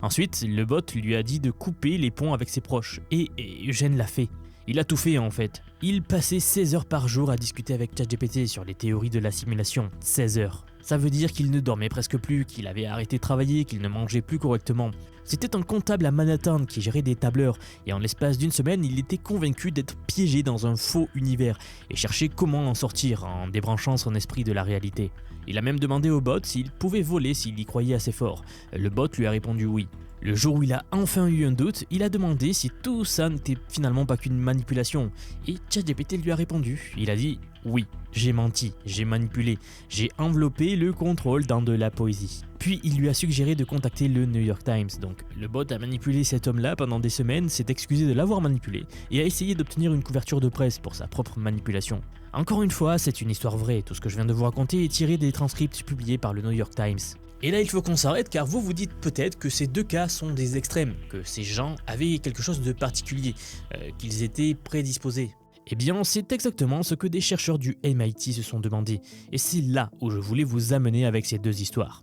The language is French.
Ensuite, le bot lui a dit de couper les ponts avec ses proches, et Eugène l'a fait. Il a tout fait en fait. Il passait 16 heures par jour à discuter avec ChatGPT sur les théories de l'assimilation. 16 heures. Ça veut dire qu'il ne dormait presque plus, qu'il avait arrêté de travailler, qu'il ne mangeait plus correctement. C'était un comptable à Manhattan qui gérait des tableurs, et en l'espace d'une semaine, il était convaincu d'être piégé dans un faux univers, et cherchait comment en sortir en débranchant son esprit de la réalité. Il a même demandé au bot s'il pouvait voler s'il y croyait assez fort. Le bot lui a répondu oui. Le jour où il a enfin eu un doute, il a demandé si tout ça n'était finalement pas qu'une manipulation. Et ChatGPT lui a répondu. Il a dit « Oui, j'ai menti, j'ai manipulé, j'ai enveloppé le contrôle dans de la poésie. » Puis il lui a suggéré de contacter le New York Times. Donc le bot a manipulé cet homme-là pendant des semaines, s'est excusé de l'avoir manipulé et a essayé d'obtenir une couverture de presse pour sa propre manipulation. Encore une fois, c'est une histoire vraie, tout ce que je viens de vous raconter est tiré des transcripts publiés par le New York Times. Et là il faut qu'on s'arrête car vous vous dites peut-être que ces deux cas sont des extrêmes, que ces gens avaient quelque chose de particulier, qu'ils étaient prédisposés. Eh bien c'est exactement ce que des chercheurs du MIT se sont demandé, et c'est là où je voulais vous amener avec ces deux histoires.